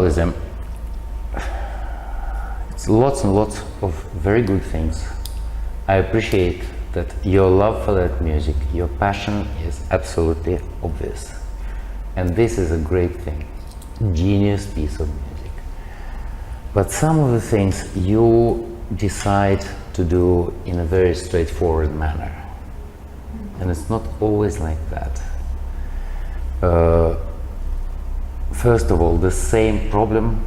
vocalism, it's lots and lots of very good things. I appreciate that your love for that music, your passion is absolutely obvious. And this is a great thing, genius piece of music. But some of the things you decide to do in a very straightforward manner. And it's not always like that. First of all, the same problem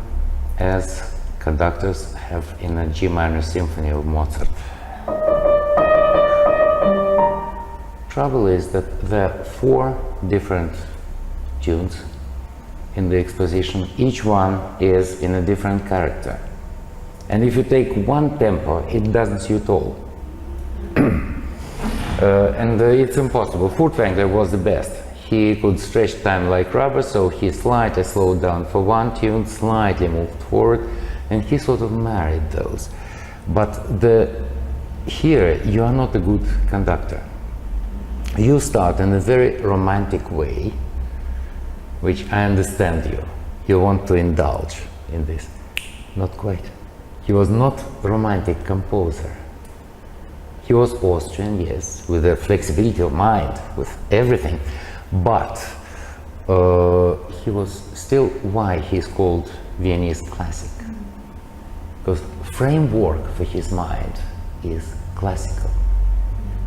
as conductors have in a G minor symphony of Mozart. Trouble is that there are 4 different tunes in the exposition. Each one is in a different character. And if you take one tempo, it doesn't suit all. And it's impossible. Furtwängler was the best. He could stretch time like rubber, so he slightly slowed down for one tune, slightly moved forward, and he sort of married those. But here you are not a good conductor. You start in a very romantic way, which I understand you. You want to indulge in this. Not quite. He was not a romantic composer. He was Austrian, yes, with a flexibility of mind, with everything. But he was still why he's called Viennese classic. Because framework for his mind is classical.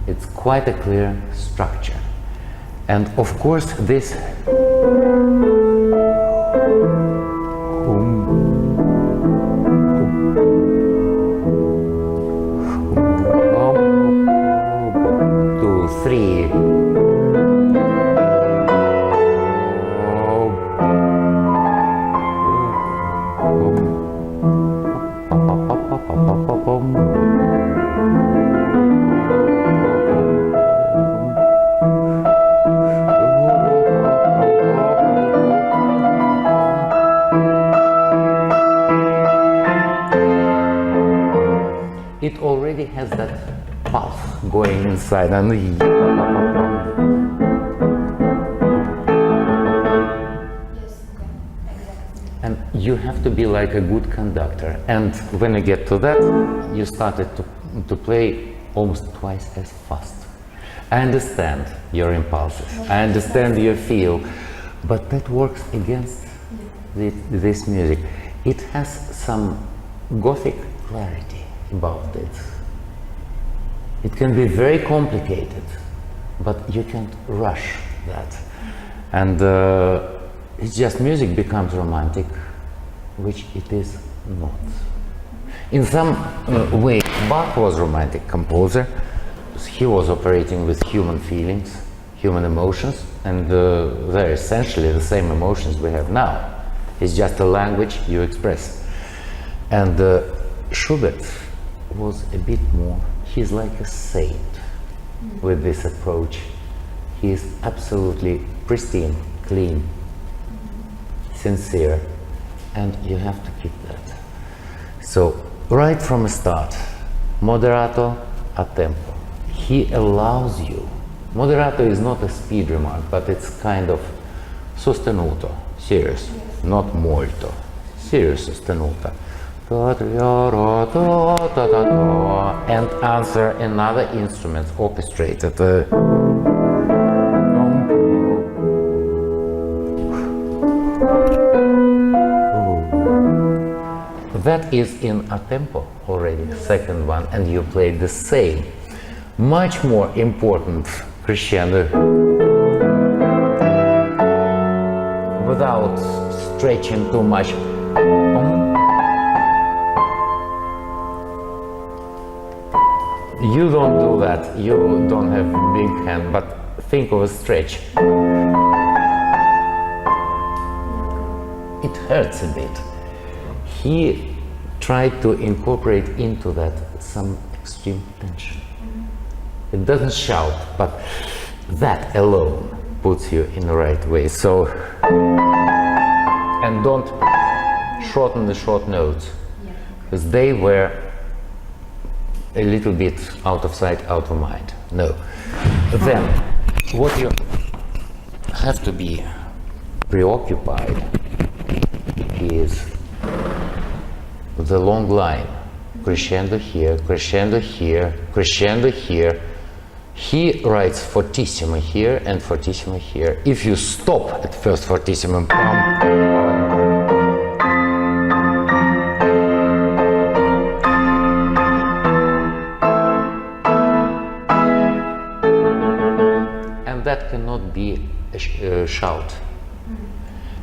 It's quite a clear structure. And of course this it already has that pulse going inside, and you have to be like a good conductor. And when you get to that, you started to play almost twice as fast. I understand your impulses, I understand your feel, but that works against this music. It has some Gothic clarity about it. It can be very complicated, but you can't rush that. And it's just music becomes romantic, which it is not. In some way, Bach was a romantic composer. He was operating with human feelings, human emotions, and they're essentially the same emotions we have now. It's just a language you express. And Schubert was a bit more, he's like a saint with this approach. He is absolutely pristine, clean, sincere, and you have to keep that. So right from the start, moderato a tempo. He allows you, moderato is not a speed remark, but it's kind of sostenuto, serious, not molto, serious sostenuto. And answer another instrument orchestrated. That is in a tempo already, second one, and you play the same. Much more important crescendo without stretching too much. You don't do that, you don't have a big hand, but think of a stretch. It hurts a bit. He tried to incorporate into that some extreme tension. It doesn't shout, but that alone puts you in the right way. So, and don't shorten the short notes, because they were a little bit out of sight, out of mind. No. Then, what you have to be preoccupied is the long line. Crescendo here, crescendo here, crescendo here. He writes fortissimo here and fortissimo here. If you stop at first fortissimo, and that cannot be a shout.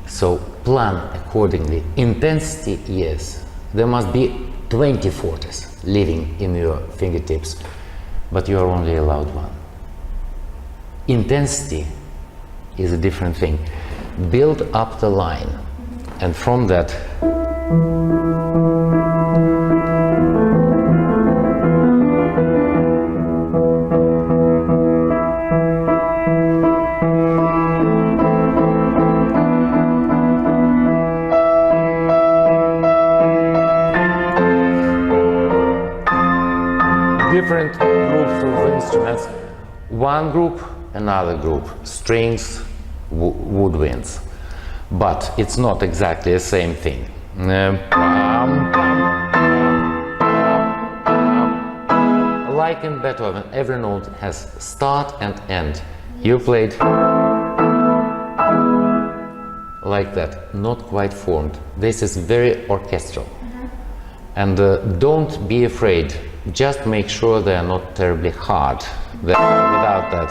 So plan accordingly. Intensity, yes. There must be 20 fortes living in your fingertips, but you are only allowed one. Intensity is a different thing. Build up the line, and from that different groups of instruments. One group, another group, strings, woodwinds. But it's not exactly the same thing. Like in Beethoven, every note has start and end. You played like that, not quite formed. This is very orchestral. And don't be afraid. Just make sure they are not terribly hard. Without that.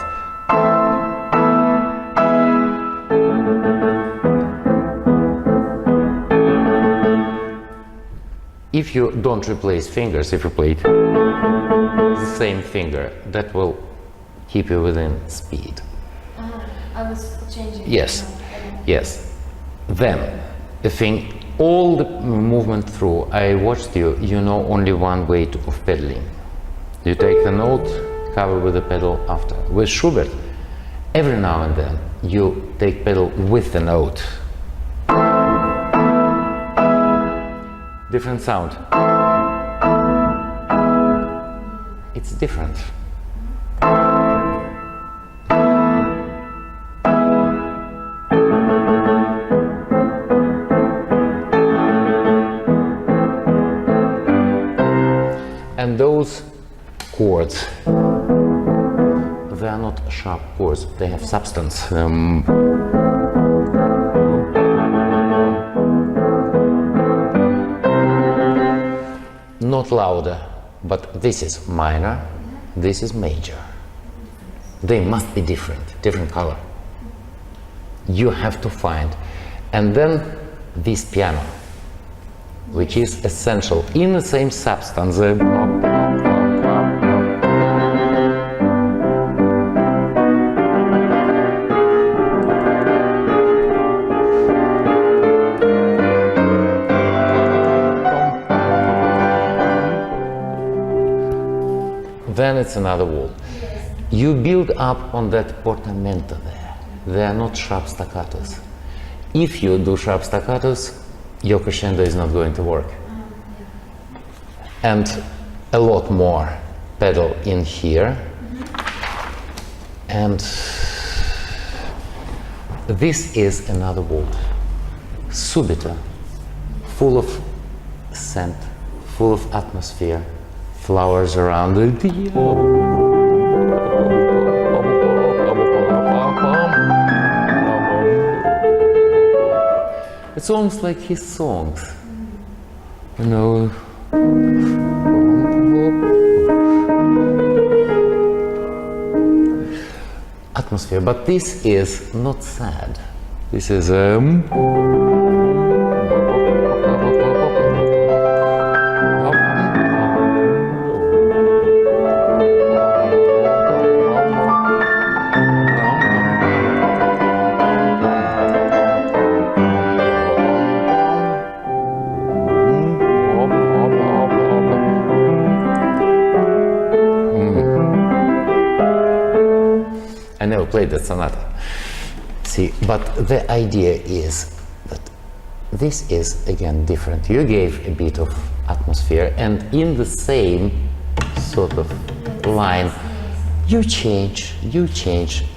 If you don't replace fingers, if you play the same finger, that will keep you within speed. I was changing. Yes, yes. Then, the thing, all the movement through, I watched you, you know only one way of pedaling. You take the note, cover with the pedal after. With Schubert, every now and then, you take pedal with the note. Different sound. It's different. And those chords, they are not sharp chords, they have substance. Not louder, but this is minor, this is major. They must be different, different color. You have to find. And then this piano, which is essential in the same substance. Then it's another wall. You build up on that portamento there. They are not sharp staccatos. If you do sharp staccatos, your crescendo is not going to work. And a lot more pedal in here. And this is another wall. Subito, full of scent, full of atmosphere, flowers around it. It's almost like his songs, you know. Atmosphere, but this is not sad. This is I never played that sonata. See, but the idea is that this is again different. You gave a bit of atmosphere, and in the same sort of line, you change.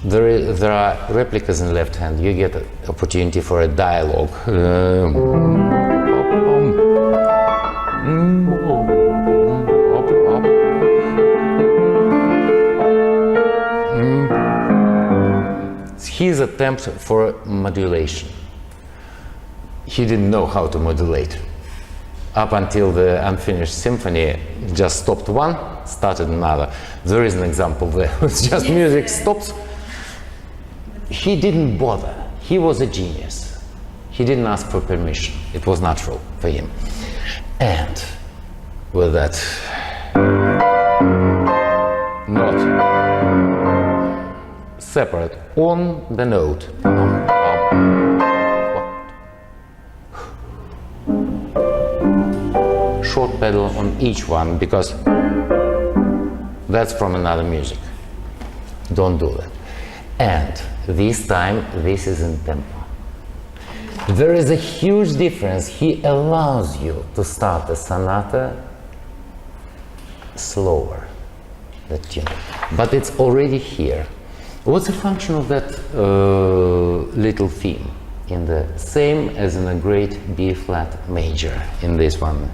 There are replicas in left hand. You get an opportunity for a dialogue. his attempt for modulation. He didn't know how to modulate. Up until the unfinished symphony, just stopped one, started another. There is an example there. It's just music stops. He didn't bother. He was a genius. He didn't ask for permission. It was natural for him. And with that note separate on the note. Short pedal on each one, because that's from another music. Don't do that. And this time, this is in tempo. There is a huge difference. He allows you to start the sonata slower, that tune, but it's already here. What's the function of that little theme? In the same as in a great B flat major in this one.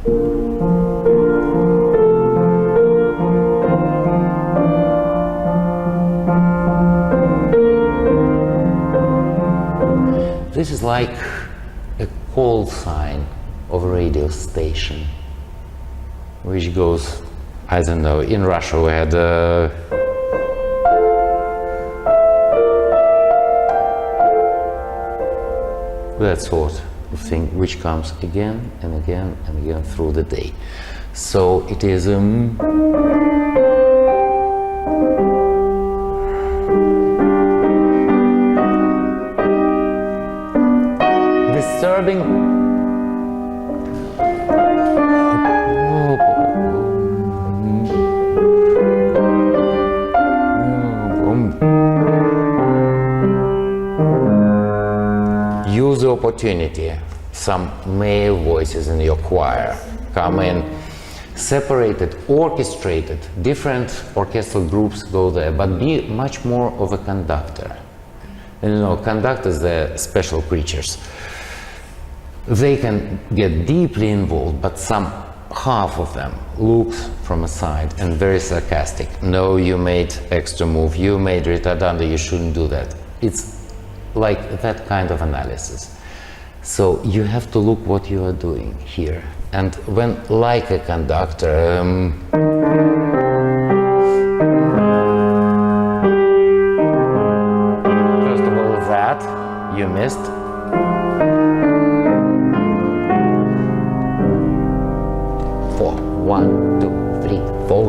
This is like a call sign of a radio station, which goes, I don't know, in Russia we had that sort of thing, which comes again and again and again through the day. So it is disturbing. Use the opportunity. Some male voices in your choir come in, separated, orchestrated. Different orchestral groups go there, but be much more of a conductor. And you know, conductors, they're special creatures. They can get deeply involved, but some half of them looks from a side and very sarcastic. No, you made extra move, you made ritardando, you shouldn't do that. It's like that kind of analysis. So you have to look what you are doing here. And when, like a conductor, first of all, that you missed. Four, 1, 2, 3, 4.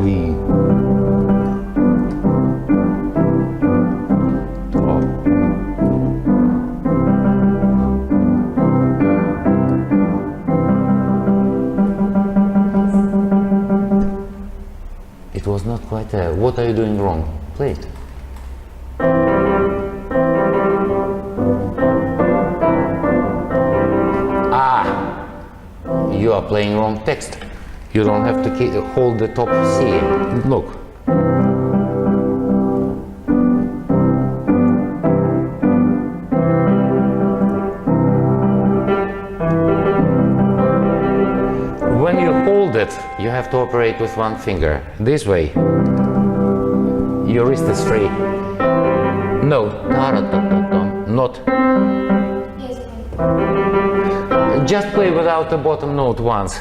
It was not quite there. What are you doing wrong? Play it. Ah! You are playing wrong text. You don't have to hold the top C. Look. When you hold it, you have to operate with one finger. This way. Your wrist is free. No. Not. Just play without the bottom note once.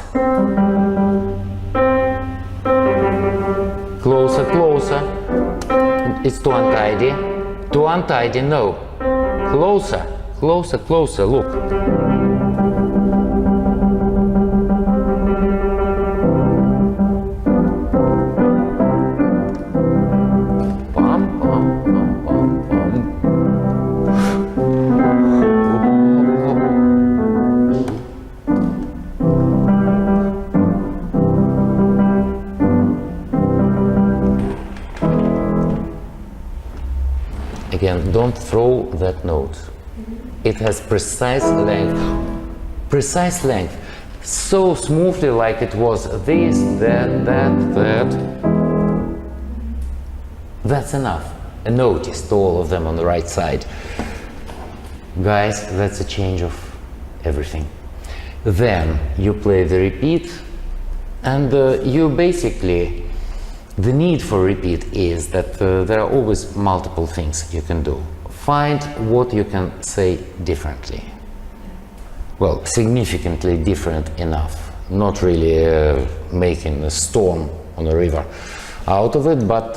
Closer, closer. It's too untidy. Too untidy, no. Closer, closer, closer, look. Again, don't throw that note. It has precise length. Precise length. So smoothly, like it was this, that. That's enough. A notice to all of them on the right side. Guys, that's a change of everything. Then you play the repeat, and you basically, the need for repeat is that there are always multiple things you can do. find what you can say differently. Well, significantly different enough. Not really making a storm on a river out of it, but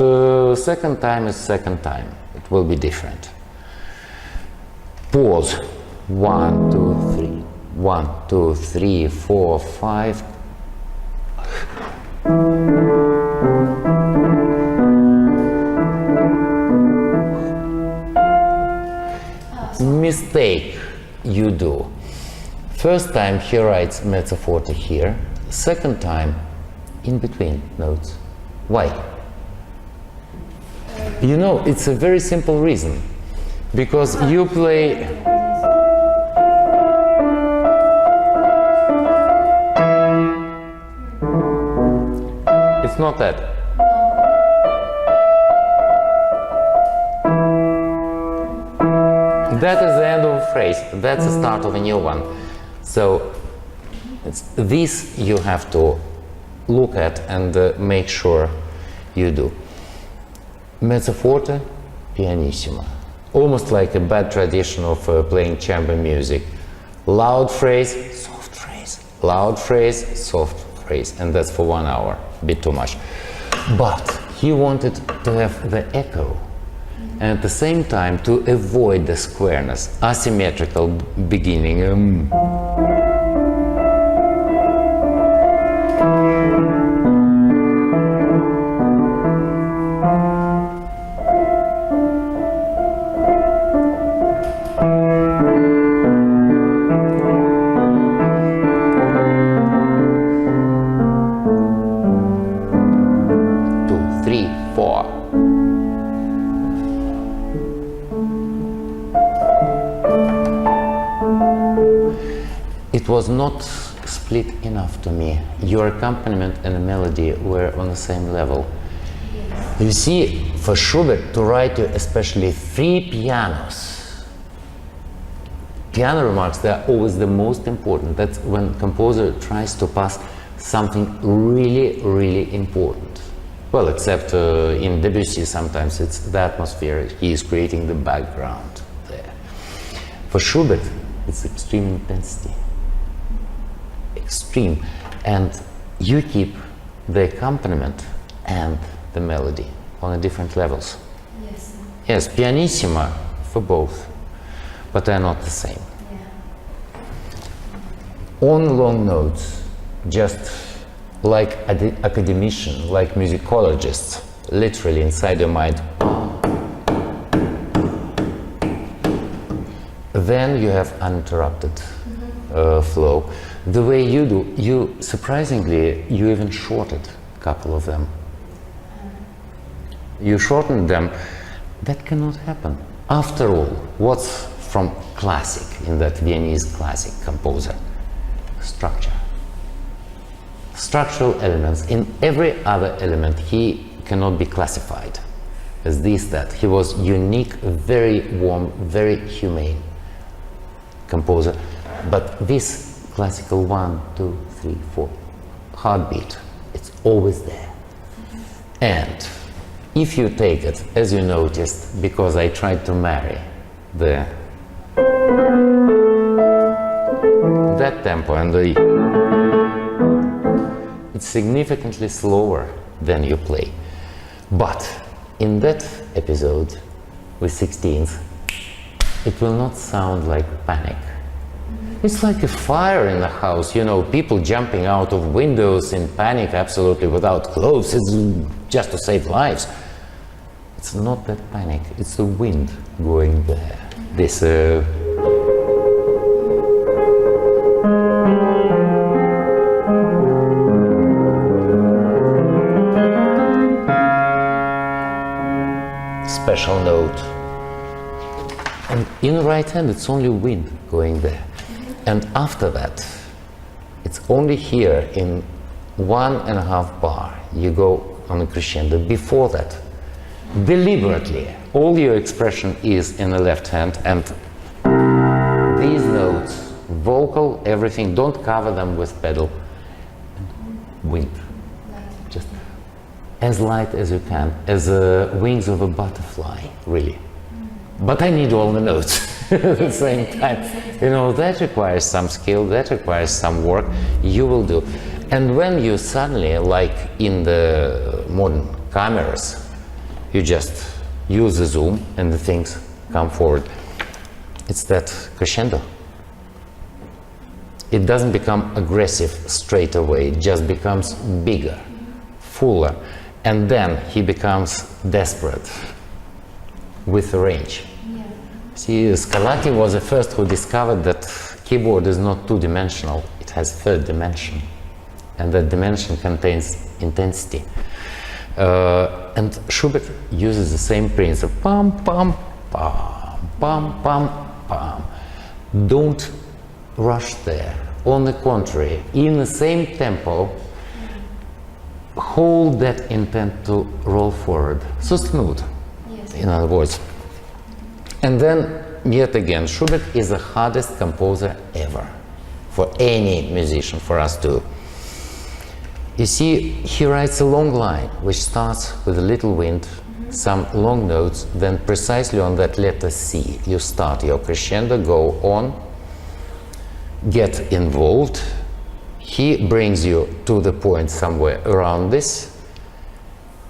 second time is second time. It will be different. Pause. 1, 2, 3. 1, 2, 3, 4, 5. Mistake you do. First time he writes mezzo forte here, second time in between notes. Why? You know, it's a very simple reason. Because you play... It's not that. That is the end of a phrase. That's the start of a new one. So this you have to look at and make sure you do. Mezzo forte, pianissimo. Almost like a bad tradition of playing chamber music. Loud phrase, soft phrase. Loud phrase, soft phrase. And that's for 1 hour. A bit too much. But he wanted to have the echo. And at the same time to avoid the squareness, asymmetrical beginning. It was not split enough to me. Your accompaniment and the melody were on the same level. Yes. You see, for Schubert to write you especially 3 pianos, piano remarks, they are always the most important. That's when composer tries to pass something really, really important. Well, except in Debussy sometimes it's the atmosphere, he is creating the background there. For Schubert, it's extreme intensity. Extreme, and you keep the accompaniment and the melody on a different levels. Yes. Yes, pianissima for both, but they're not the same. Yeah. On long notes, just like academician, like musicologists, literally inside your mind. Then you have uninterrupted flow. The way you do, you surprisingly, you even shorted a couple of them. You shortened them. That cannot happen. After all, what's from classic, in that Viennese classic composer? Structure. Structural elements. In every other element, he cannot be classified as this, that. He was unique, very warm, very humane composer. But this classical 1, 2, 3, 4 heartbeat, it's always there. And if you take it, as you noticed, because I tried to marry that tempo and it's significantly slower than you play. But in that episode with 16th, it will not sound like panic. It's like a fire in the house, you know, people jumping out of windows in panic, absolutely without clothes. It's just to save lives. It's not that panic, it's the wind going there. This special note. And in the right hand, it's only wind going there. And after that, it's only here in 1.5 bar you go on a crescendo. Before that, deliberately, all your expression is in the left hand, and these notes, vocal, everything, don't cover them with pedal. Wind. Just as light as you can, as wings of a butterfly, really. but I need all the notes at the same time. You know, that requires some skill, that requires some work. You will do. And when you suddenly, like in the modern cameras, you just use the zoom and the things come forward. It's that crescendo. It doesn't become aggressive straight away, it just becomes bigger, fuller, and then he becomes desperate with the range. Yeah. See, Scarlatti was the first who discovered that keyboard is not two-dimensional, it has third dimension, and that dimension contains intensity. And Schubert uses the same principle, pam, pam, pam, pam, pam, pam. Don't rush there. On the contrary, in the same tempo, hold that intent to roll forward. So smooth, Yes. in other words. And then, yet again, Schubert is the hardest composer ever for any musician, for us too. You see, he writes a long line which starts with a little wind, some long notes, then precisely on that letter C you start your crescendo, go on, get involved. He brings you to the point somewhere around this,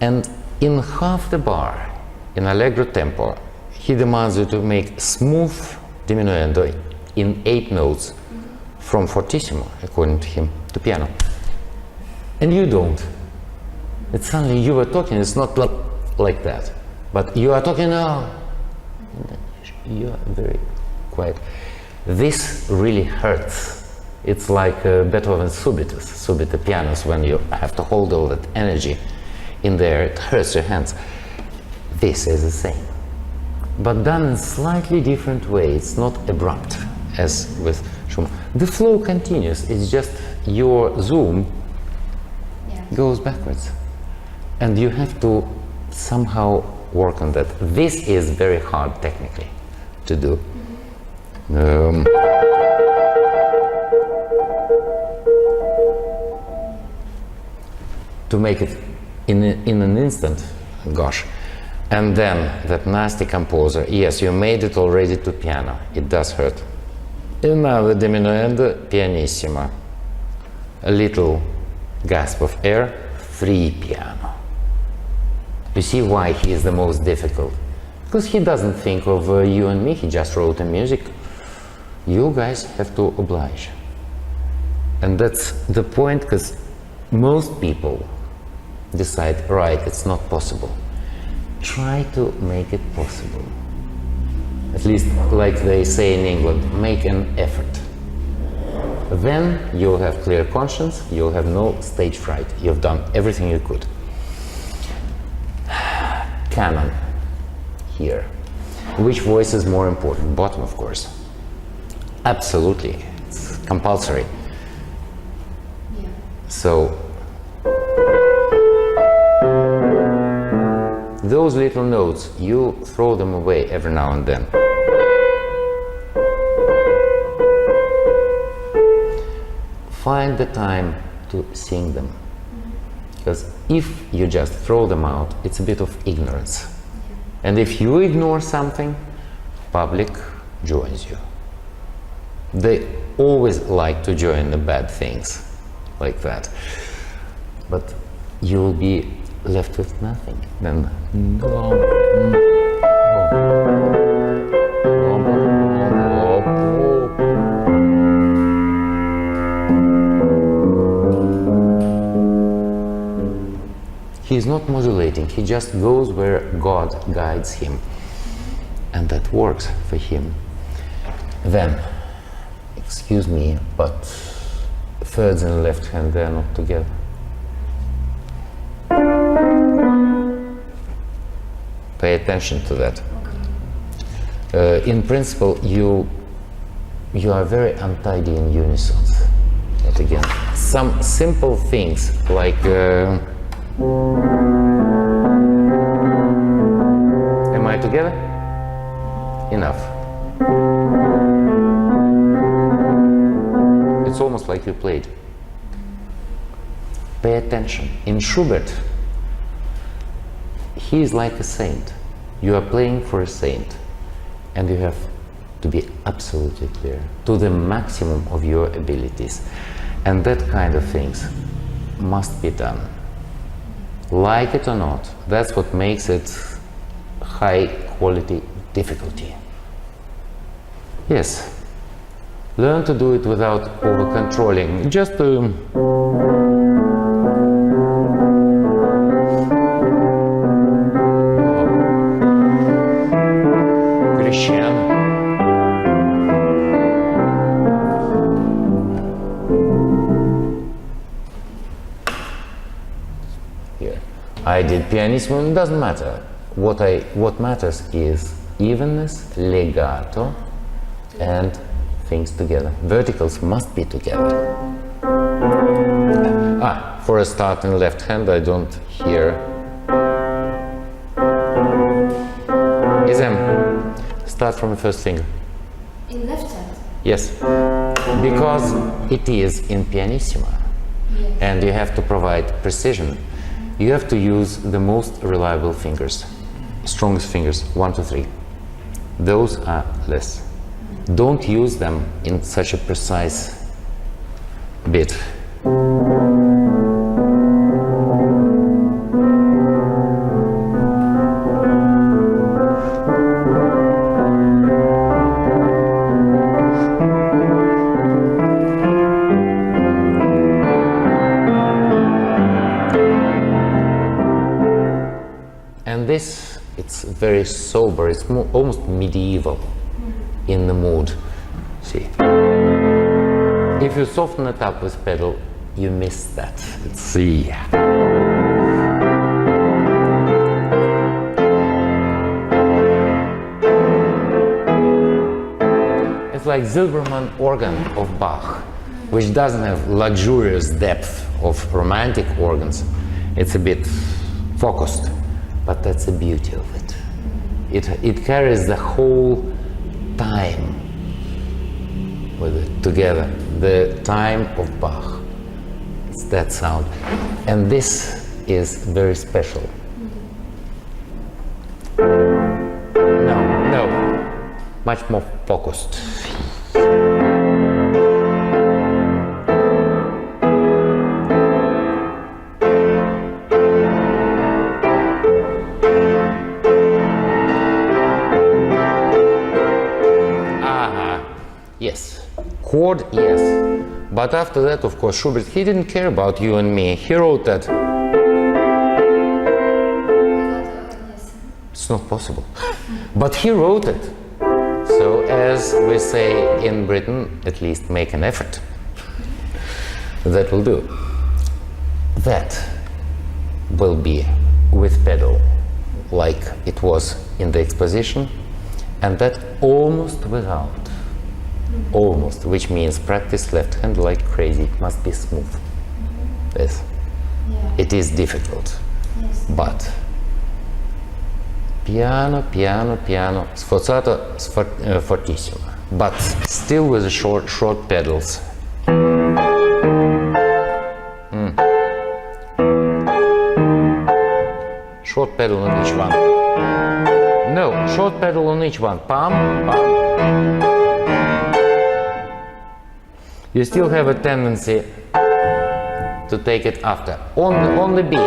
and in half the bar, in allegro tempo, he demands you to make smooth diminuendo in 8 notes, from fortissimo, according to him, to piano. And you don't. It's suddenly you were talking, it's not like that. But you are talking now. You are very quiet. This really hurts. It's like Beethoven's Subite pianos, when you have to hold all that energy in there, it hurts your hands. This is the same, but done in slightly different way. It's not abrupt as with Schumann. The flow continues, it's just your zoom goes backwards, and you have to somehow work on that. This is very hard technically to do. To make it in an instant, gosh. And then that nasty composer, yes, you made it already to piano, it does hurt. And now the diminuendo pianissimo, a little gasp of air, 3 piano. You see why he is the most difficult? Because he doesn't think of you and me, he just wrote the music. You guys have to oblige. And that's the point, because most people decide, right, it's not possible. Try to make it possible. At least, like they say in England, make an effort. Then you'll have clear conscience, you'll have no stage fright. You've done everything you could. Canon, here. Which voice is more important? Bottom, of course. Absolutely, it's compulsory. Yeah. So, those little notes, you throw them away every now and then. Find the time to sing them. Because if you just throw them out, it's a bit of ignorance. And if you ignore something, public joins you. They always like to join the bad things, like that. But you'll be left with nothing. Then he's not modulating, he just goes where God guides him, and that works for him. Then, excuse me, but thirds and left hand, they're not together. Pay attention to that. In principle, you are very untidy in unisons. Yet again, some simple things like am I together? Enough. It's almost like you played. Pay attention. In Schubert, he is like a saint. You are playing for a saint. and you have to be absolutely clear to the maximum of your abilities. And that kind of things must be done. Like it or not, that's what makes it high quality difficulty. Yes, learn to do it without over controlling. Just Christian. Here, I did pianissimo. It doesn't matter. What matters is evenness, legato, and things together. Verticals must be together. For a start in left hand, I don't hear. Start from the first finger. In left hand? Yes, because it is in pianissimo, Yes. and you have to provide precision. You have to use the most reliable fingers, strongest fingers, 1, 2, 3. Those are less. Don't use them in such a precise bit. And this, it's very sober, it's almost medieval in the mood. See, if you soften it up with pedal, you miss that. See. It's like Silbermann organ of Bach, which doesn't have luxurious depth of romantic organs. It's a bit focused, but that's the beauty of it. It carries the whole time with it together, the time of Bach. It's that sound, and this is very special. No, much more focused. Yes, chord, yes, but after that, of course, Schubert, he didn't care about you and me. He wrote that. Yes. It's not possible, but he wrote it. So, as we say in Britain, at least make an effort. That will do. That will be with pedal, like it was in the exposition, and that almost without. Almost, which means practice left hand like crazy. It must be smooth. Yes. Yeah. It is difficult. Yes. But piano, piano, piano, sforzato, fortissimo. But still with the short pedals. Short pedal on each one. No, short pedal on each one. Pam, pam. You still have a tendency to take it after, on the beat.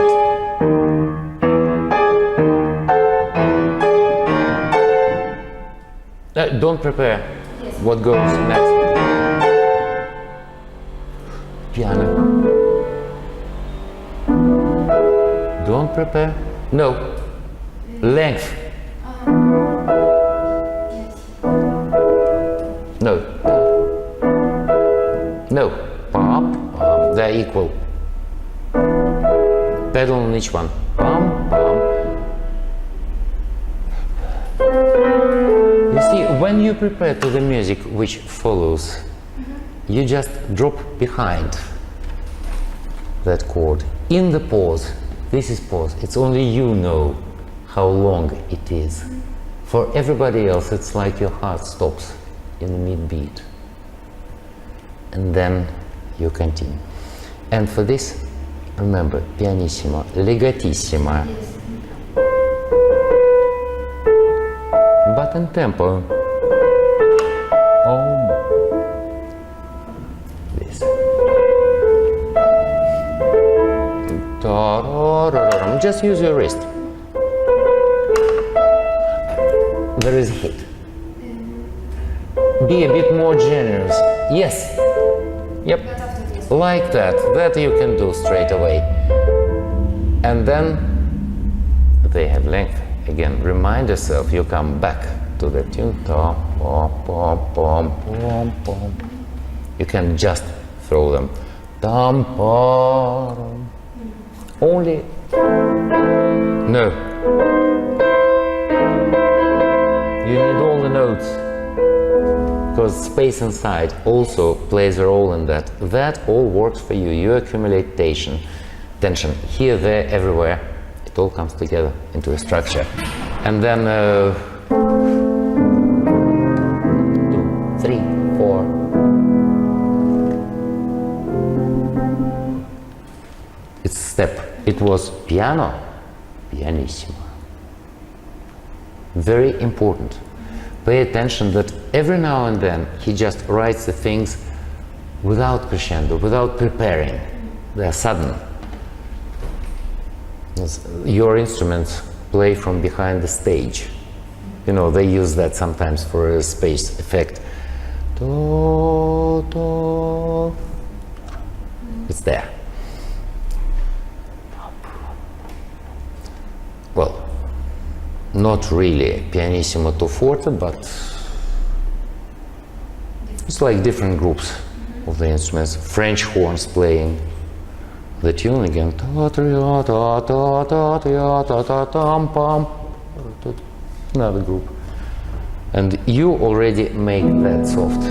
Don't prepare what goes next. Piano. Don't prepare. No. Length. No. No. Pop. They're equal. Pedal on each one. Pam, pam. You see, when you prepare to the music which follows, you just drop behind that chord in the pause. This is pause. It's only you know how long it is. For everybody else, it's like your heart stops in the mid-beat. And then you continue. And for this, remember, pianissimo, legatissimo. But in tempo. bottom, just use your wrist. There is a hit. Be a bit more generous. Yes. Yep. Like that. That you can do straight away. And then they have length. Again, remind yourself, you come back to the tune. Tom, pom, pom, pom, pom, pom. You can just throw them. Tom, pom. Only. No. You need all the notes. Because space inside also plays a role in that. That all works for you. You accumulate tension. Here, there, everywhere. It all comes together into a structure. And then 2, 3, 4. It's step. It was piano, pianissimo. Very important. Pay attention that every now and then he just writes the things without crescendo, without preparing. They are sudden. Your instruments play from behind the stage. You know, they use that sometimes for a space effect. Do, do. It's there. Well, not really pianissimo to forte, but it's like different groups of the instruments. French horns playing the tune again. Another group. And you already make that soft.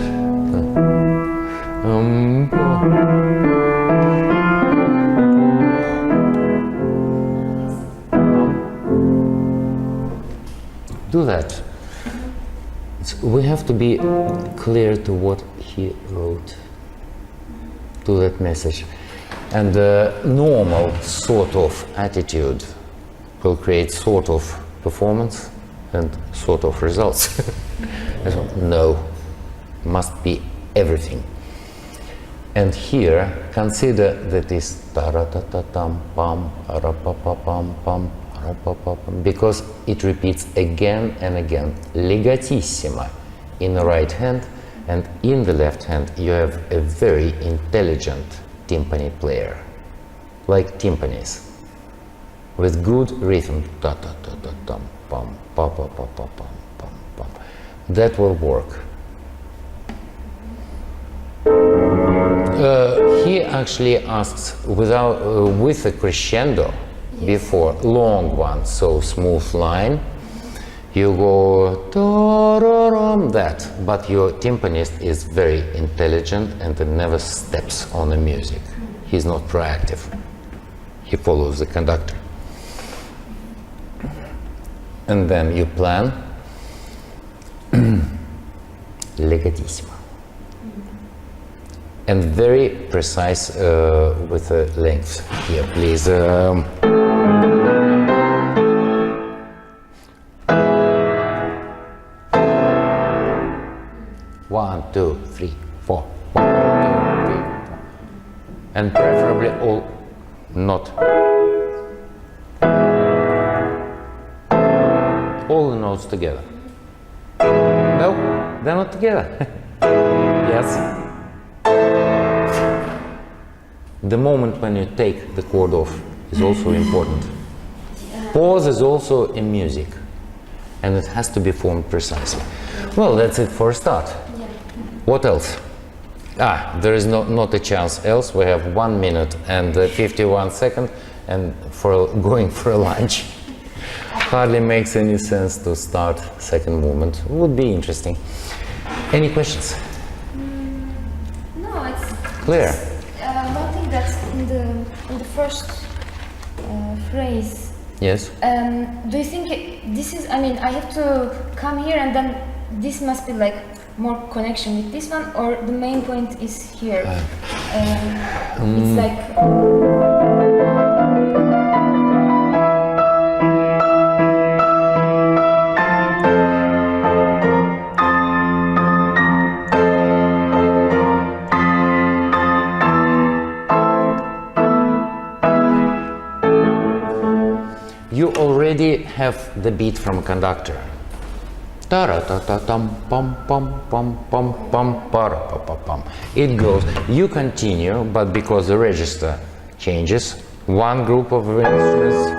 Do that. We have to be clear to what he wrote, to that message. And the normal sort of attitude will create sort of performance and sort of results. No, must be everything. And here, consider that is ta-ra-ta-ta-tam, pam, ra-pa-pa-pam, pam, because it repeats again and again. Legatissima in the right hand, and in the left hand you have a very intelligent timpani player, like timpanis, with good rhythm. Ta ta ta ta tam pam pa pa pa pa pam pam pam. That will work. He actually asks without with a crescendo. Before, long one, so smooth line, you go that, but your timpanist is very intelligent and never steps on the music. He's not proactive. He follows the conductor. And then you plan legatissimo. And very precise with the length. Here, please. 1, 2, 3, 4. 1, 2, 3, 4. And preferably all not. All the notes together. No, they're not together. Yes. The moment when you take the chord off is also important. Pause is also in music, and it has to be formed precisely. Well, that's it for a start. What else? There is not a chance else. We have 1 minute and 51 seconds, and for going for a lunch. Hardly makes any sense to start second movement. Would be interesting. Any questions? No, it's clear. One thing that's in the first phrase. Yes. Do you think this is? I mean, I have to come here and then this must be like more connection with this one, or the main point is here. It's like. you already have the beat from conductor. It goes, you continue, but because the register changes, one group of instruments,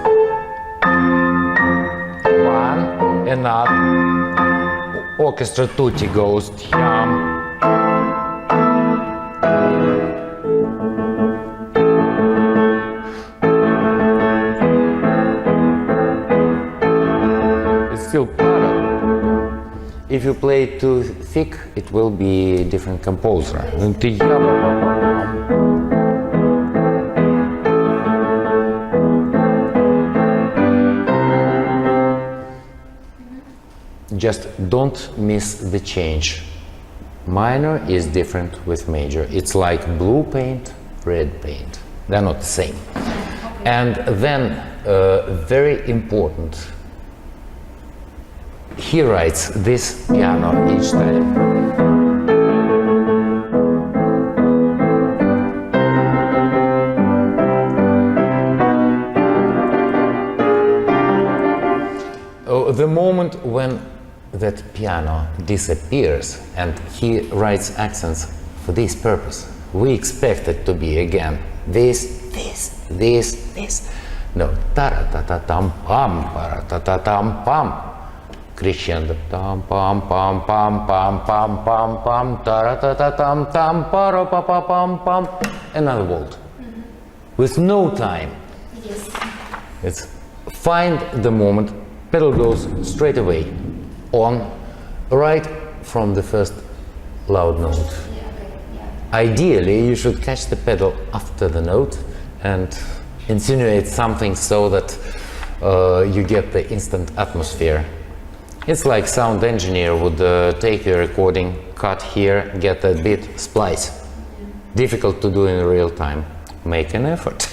one, another, orchestra tutti goes, it's still para. If you play too thick, it will be a different composer. Just don't miss the change. Minor is different with major. It's like blue paint, red paint. They're not the same. And then, very important, he writes this piano each time. The moment when that piano disappears and he writes accents for this purpose, we expect it to be again this. No, ta-ra-ta-ta-tam-pam, para-ta-ta-tam-pam. Crescendo, tam pam pam pam pam pam pam pam, ta-ra-ta-ta-tam tam para pa pa pam pam. Another volt, with no time. Yes. It's find the moment. Pedal goes straight away on, right from the first loud note. Yeah, okay. Yeah. Ideally, you should catch the pedal after the note and insinuate something so that you get the instant atmosphere. It's like sound engineer would take a recording, cut here, get that bit, splice. Difficult to do in real time. Make an effort.